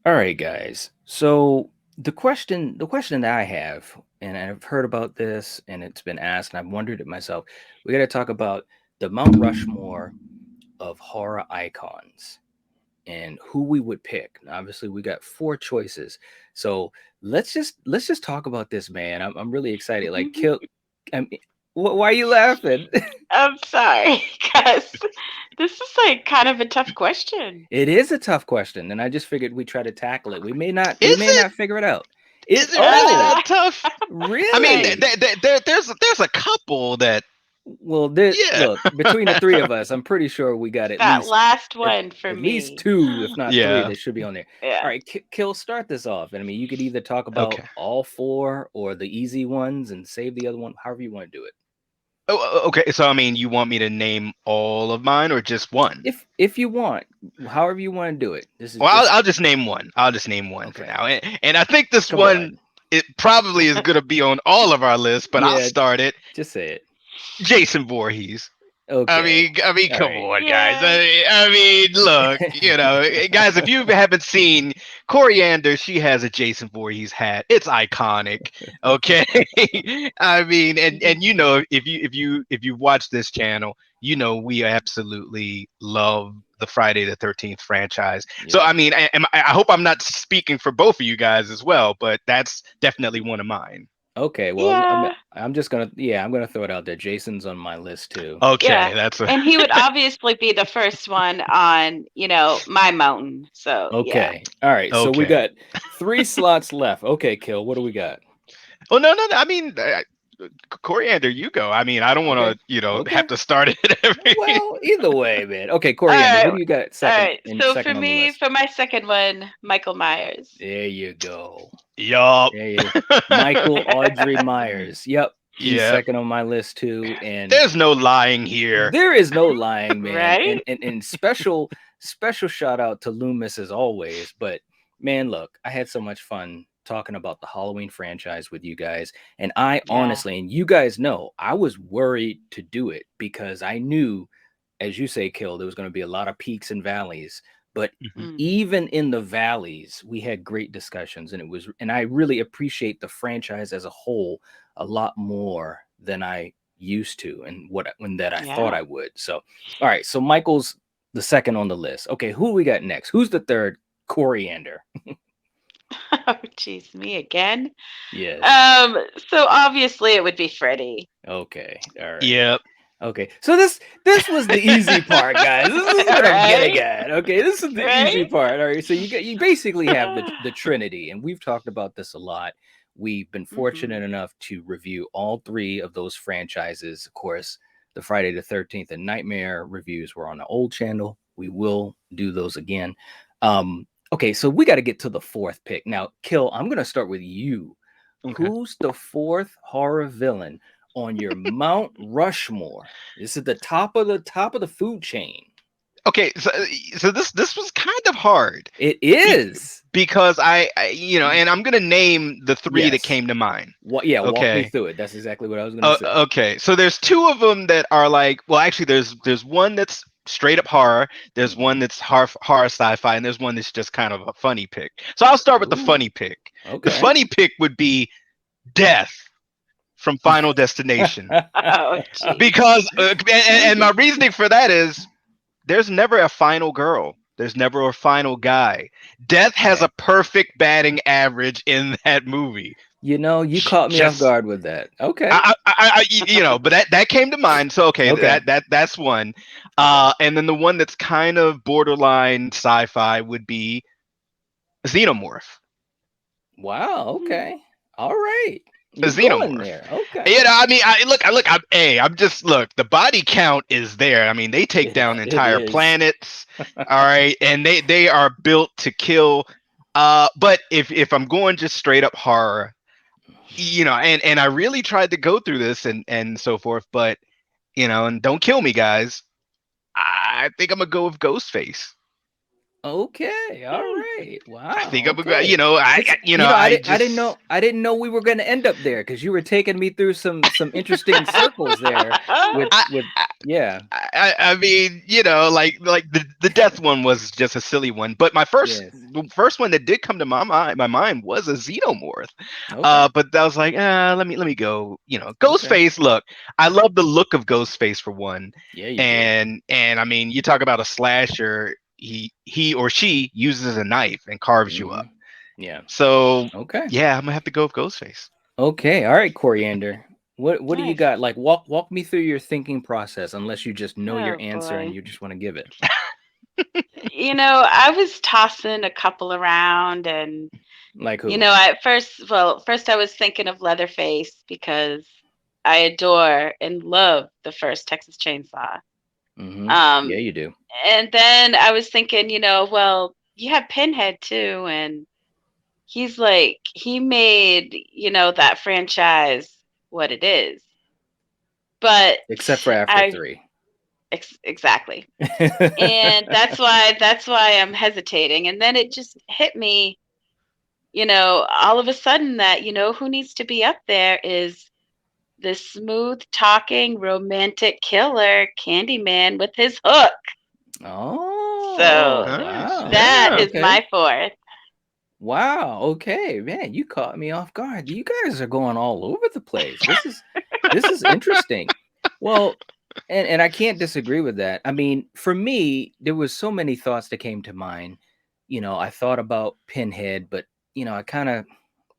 All right, guys. So the question that I have, and I've heard about this, and it's been asked, and I've wondered it myself. We got to talk about the Mount Rushmore of horror icons and who we would pick. Now, obviously, we got four choices. So let's just talk about this, man. I'm really excited. Like, kill. I mean, why are you laughing? I'm sorry, because this is like kind of a tough question. It is a tough question, and I just figured we try to tackle it. We may not. We Is may it? not figure it out. Is It. it really Oh, that tough? I mean, really? there's a couple that, Well, yeah, look, between the three of us, I'm pretty sure we got at That least last at, one for at least me. two, if not three, yeah. that should be on there. All Yeah. right, Kill, start this off. And I mean, you could either talk about Okay. all four or the easy ones and save the other one, however you want to do it. Okay. So I mean, you want me to name all of mine or just one? If you want, however you want to do it. This is Well, just I'll just name one. I'll just name one for okay. now, and I think this Come one on. it probably is gonna be on all of our lists, but I'll Yeah, start it. just say it. Jason Voorhees. Okay. I mean, All come right. on, guys. Yes. I mean, look, guys, if you haven't seen Coriander, she has a Jason Voorhees hat. It's iconic. Okay, I mean, and if you watch this channel, we absolutely love the Friday the 13th franchise. So Yeah. I mean, I hope I'm not speaking for both of you guys as well, but that's definitely one of mine. Okay. Well, Yeah. I'm just gonna I'm gonna throw it out there. Jason's on my list too. Okay, Yeah. that's a And he would obviously be the first one on, my mountain. So, yeah. Okay. All right. So we okay. got three slots left. Okay, Kill. What do we got? Oh no, no, no. I mean, Coriander, you go. I mean, I don't want Okay. to, have Okay. to start it every. Well, either way, man. Okay, All Coriander, who right. do you got All second right. in So for second on the me, list? for my second one, Michael Myers. There you go. Yup. There you Michael Audrey Myers. Yep. He's Yep. second on my list too. And There's no lying here. there is no lying, man. And Right? and special shout out to Loomis as always. But man, look, I had so much fun talking about the Halloween franchise with you guys. And I Yeah. honestly, and you guys know, I was worried to do it because I knew, as you say, Kill, there was going to be a lot of peaks and valleys. But Mhm. Mm. even in the valleys, we had great discussions, and I really appreciate the franchise as a whole a lot more than I used to, and when that I thought Yeah. I would. So, all right, so Michael's the second on the list. Okay, who we got next? Who's the third? Coriander. Oh, jeez, me again. Yes. So obviously it would be Freddy. Okay. All right. Yep. Okay. So this was the easy part, guys. This is what I'm getting Right? at. Okay, this is the easy Right? part. All right. So you basically have the Trinity, and we've talked about this a lot. We've been Hmm. fortunate enough to review all three of those franchises. Of course, the Friday the 13th and Nightmare reviews were on the old channel. We will do those again. Okay, so we got to get to the fourth pick. Now, Kill, I'm gonna start with you. Okay. Who's the fourth horror villain on your Mount Rushmore? This is the top of the food chain. Okay. So this was kind of hard It be- is. because and I'm gonna name the three that Yes. came to mind. What? Yeah. Walk me Okay. through it. That's exactly what I was gonna say. Okay, so there's two of them that are like, well, actually, there's one that's straight up horror, there's one Mhm. that's horror sci-fi, and there's one that's just kind of a funny pick. So I'll start with the Ooh. funny pick. The Okay. funny pick would be Death from Final Destination, Oh, jeez. because and my reasoning for that is there's never a final girl. There's never a final guy. Death has Okay. a perfect batting average in that movie. You caught me off Just guard with that. Okay. but that came to mind. So okay, Okay. that's one. Okay. And then the one that's kind of borderline sci-fi would be Xenomorph. Wow. Hmm. Okay. All right. A You're going Xenomorph. there. Okay. I mean, I'm just look. The body count is there. I mean, they take down It entire is. planets. All right, and they are built to kill. But if I'm going just straight up horror, and I really tried to go through this and so forth, but and don't kill me, guys. I think I'm gonna go with Ghostface. Okay, all Hmm. right. I Wow. think I'm gonna, Okay. It's I I didn't I didn't just know I didn't know we were going to end up there because you were taking me through some interesting circles there with I, with Yeah. I mean, like the death one was just a silly one. But Yes. the first one that did come to my mind was a Xenomorph. Okay. But I was like, let me go. Okay. Ghostface. Look, I love the look of Ghostface for one, Yeah, you do. and I mean, you talk about a slasher. He or she uses a knife and carves you up. Yeah. So Okay. yeah, I'm gonna have to go with Ghostface. Okay. All right, Coriander. What do you Nice. got? Like walk me through your thinking process, unless you just know your Oh answer and boy. you just want to give it. I was tossing a couple around, and Like who? first I was thinking of Leatherface because I adore and love the first Texas Chainsaw. Yeah, Um, you do. and then I was thinking, well, you have Pinhead too, and he's like he made, that franchise what it is. But Except for after I 3. exactly. And that's why I'm hesitating. And then it just hit me, all of a sudden that, who needs to be up there is the smooth talking romantic killer Candyman with his hook. So Oh, Nice. wow. that Yeah. is Okay. my fourth. Wow. Okay, man, you caught me off guard. You guys are going all over the place. This is interesting. Well, and I can't disagree with that. I mean, for me, there was so many thoughts that came to mind. I thought about Pinhead, but I kind of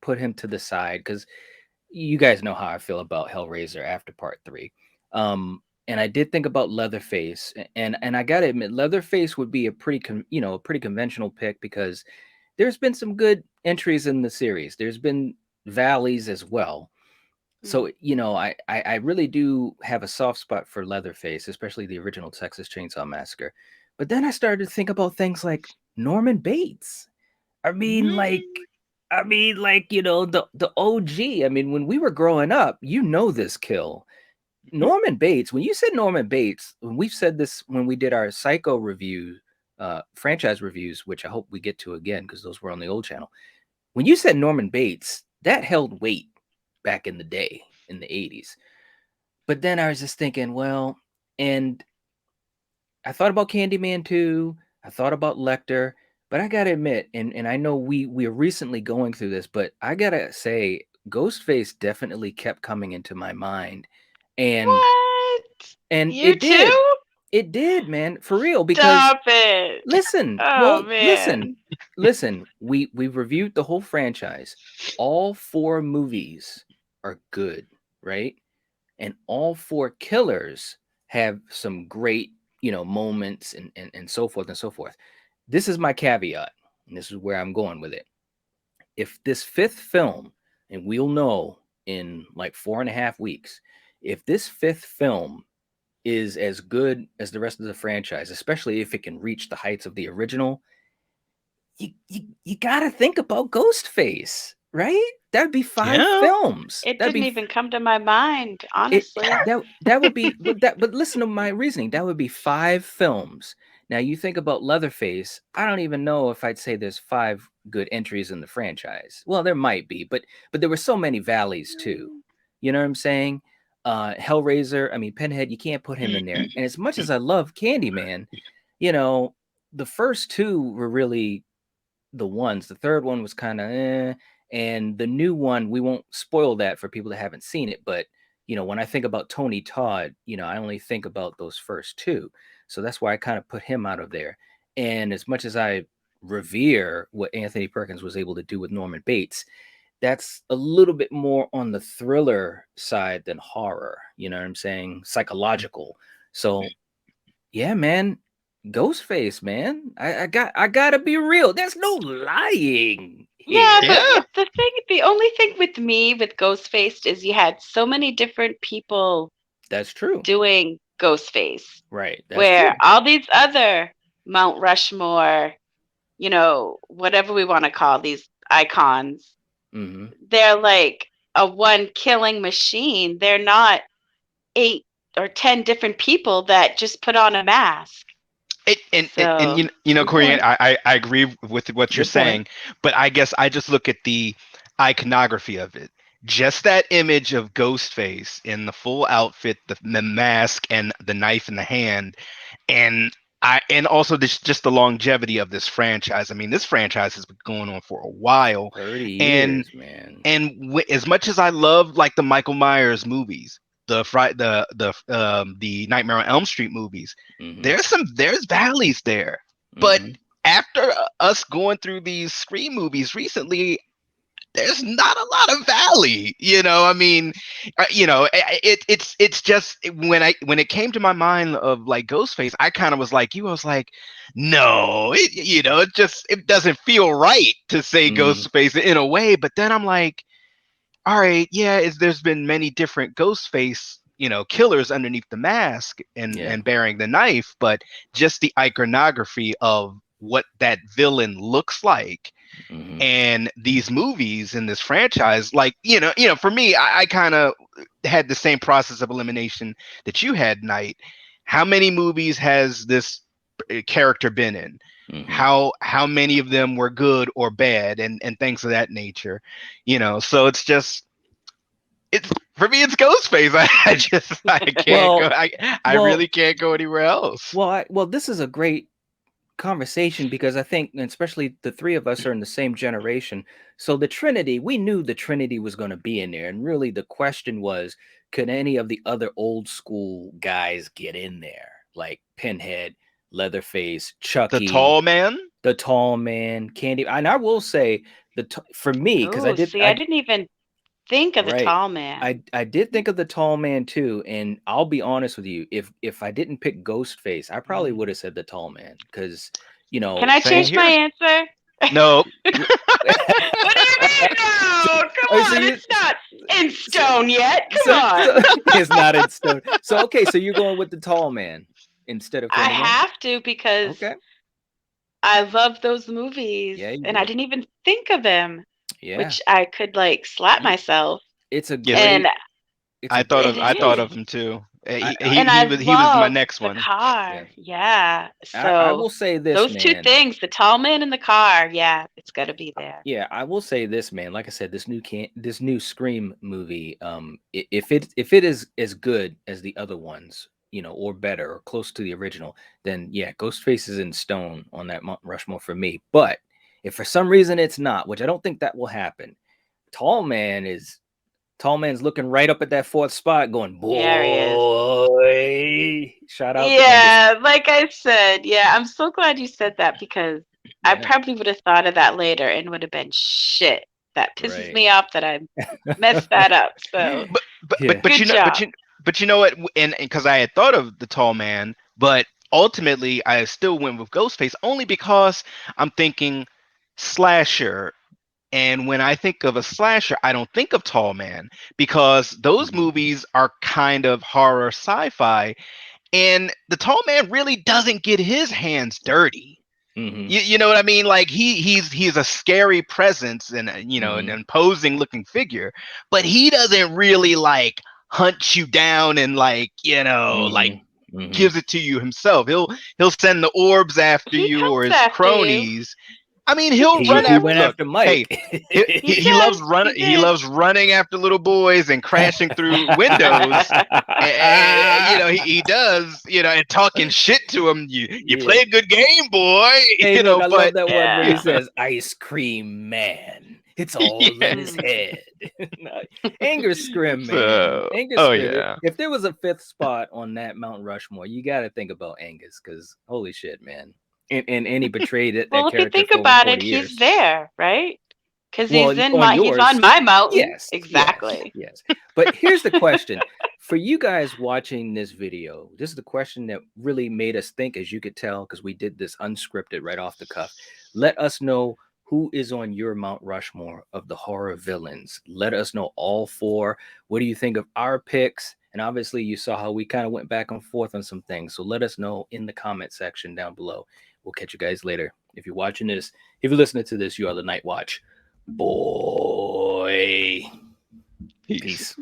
put him to the side because you guys know how I feel about Hellraiser after part 3. And I did think about Leatherface, and I gotta admit, Leatherface would be a a pretty conventional pick because there's been some good entries in the series. There's been valleys as well. Mm. So, I really do have a soft spot for Leatherface, especially the original Texas Chainsaw Massacre. But then I started to think about things like Norman Bates. I mean, like, the OG. I mean, when we were growing up, this kill. Norman Bates, when you said Norman Bates, when we've said this when we did our Psycho review, franchise reviews, which I hope we get to again because those were on the old channel. When you said Norman Bates, that held weight back in the day in the 80s. But then I was just thinking, well, and I thought about Candyman too. I thought about Lecter, but I gotta admit, and I know we're recently going through this, but I gotta say, Ghostface definitely kept coming into my mind, and What? and You too? it did, man, for real. Because Stop it. Oh listen, man. listen. We've reviewed the whole franchise. All 4 movies are good, right? And all 4 killers have some great, moments and so forth and so forth. This is my caveat, and this is where I'm going with it. If this 5th film, and we'll know in like 4.5 weeks, if this 5th film is as good as the rest of the franchise, especially if it can reach the heights of the original, you gotta think about Ghostface, right? That'd be 5 Yeah. films. It That'd didn't be even come to my mind, it honestly. that would be but listen to my reasoning. That would be 5 films. Now you think about Leatherface, I don't even know if I'd say there's 5 good entries in the franchise. Well, there might be, but there were so many valleys too. You know what I'm saying? Hellraiser, I mean Pinhead, you can't put him in there. And as much as I love Candyman, you know, the first 2 were really the ones. The third one was kind of and the new one, we won't spoil that for people that haven't seen it, but when I think about Tony Todd, I only think about those first 2. So that's why I kind of put him out of there. And as much as I revere what Anthony Perkins was able to do with Norman Bates, that's a little bit more on the thriller side than horror. You know what I'm saying? Psychological. So yeah, man. Ghostface, man. I gotta be real. There's no lying Yeah, here. but Yeah. the only thing with me with Ghostface is you had so many different people That's true. doing Ghostface, Right. That's where true. all these other Mount Rushmore, whatever we want to call these icons, Mm-hmm. they're like a one killing machine. They're not 8 or 10 different people that just put on a mask. And So, you know, Good Corey, point. I agree with what you're Good point. saying, but I guess I just look at the iconography of it. just that image of Ghostface in the full outfit, the mask, and the knife in the hand, and and also this just the longevity of this franchise. I mean, this franchise has been going on for a while, 30 and years, man. as much as I love like the Michael Myers movies, the Nightmare on Elm Street movies, Mm-hmm. there's valleys there, but Mm-hmm. after us going through these Scream movies recently, there's not a lot of valley. I mean, it's just when it came to my mind of like Ghostface, I kind of was like you. I was like, no, it doesn't feel right to say Mm-hmm. Ghostface in a way. But then I'm like, all right, yeah, there's been many different Ghostface, killers underneath the mask Yeah. and bearing the knife, but just the iconography of what that villain looks like, Mm-hmm. and these movies in this franchise, like for me, I kind of had the same process of elimination that you had, Knight. How many movies has this character been in? Mm-hmm. How many of them were good or bad, and things of that nature? So it's for me, it's Ghostface. I can't go. Well, I well, really can't go anywhere else. well, this is a great conversation because I think, and especially the three of us are in the same generation. So the Trinity, we knew the Trinity was going to be in there. And really the question was, could any of the other old school guys get in there? Like Pinhead, Leatherface, The Chucky, tall man. the tall man, Candy. And I will say for me, because Oh, see, I didn't even think of the right. tall man. I did think of the tall man too, and I'll be honest with you. If I didn't pick Ghostface, I probably would have said the tall man because Can I Same change my here. answer? No. you, What do you mean no? Come oh, so on, you it's not in so, stone yet. Come so, on. so it's not in stone. So okay, so you're going with the tall man instead of I Candyman. have to because Okay, I love those movies yeah, you and I do. didn't even think of him, Yeah, which I could like slap myself. it's a Yes, And great. It's a I great it thought is. of movie. him too. I, I And I He was my love next the one. yeah. car. Yeah. I So will say this, those two man. things, the tall man and the car, yeah, it's got to be there. Yeah, I will say this, man. Like I said, this new Scream movie, if it is as good as the other ones, or better or close to the original, then yeah, Ghostface is in stone on that Mount Rushmore for me. But if for some reason it's not, which I don't think that will happen, Tall Man is Tall Man's looking right up at that fourth spot, going, Yeah, he is. boy. Shout out to Angus. Yeah, like I said, yeah, I'm so glad you said that because I Yeah, probably would have thought of that later and would have been shit. That pisses right. me off that I messed that up. So But but but Yeah. but good job. you know what? And because I had thought of the tall man, but ultimately I still went with Ghostface only because I'm thinking slasher. And when I think of a slasher, I don't think of Tall Man because those Mhm. movies are kind of horror sci-fi, and the Tall Man really doesn't get his hands dirty. Mhm. You know what I mean? Like he's a scary presence and an Mhm. imposing looking figure, but he doesn't really like hunt you down and like Mhm. Mhm. gives it to you himself. He'll send the orbs after He you or comes his after you. cronies. I mean, He he'll run He after. went does. Look, after hey, Mike. He does. He He did. loves running after little boys and crashing through windows. He does, and talking shit to him. You play Yeah. a good game, boy. Hey, look, I love But that one where he Yeah. says, "Ice cream man." It's all in yeah. his Mm. head. No, Angus Scrim, man. So, Angus oh Scrim. yeah. If there was a fifth spot on that Mount Rushmore, you got to think about Angus because holy shit, man. And he betrayed Well, that if you character think for over about it, 40 he's years. there, right? Because Well, on he's on yours, my mountain. yes, yes, Exactly. yes. But here's the question for you guys watching this video. This is the question that really made us think, as you could tell, because we did this unscripted right off the cuff. Let us know who is on your Mount Rushmore of the horror villains. Let us know all four. What do you think of our picks? And obviously, you saw how we kind of went back and forth on some things. So let us know in the comment section down below. We'll catch you guys later. If you're watching this, if you're listening to this, you are the Night Watch. Boy. Peace. Peace.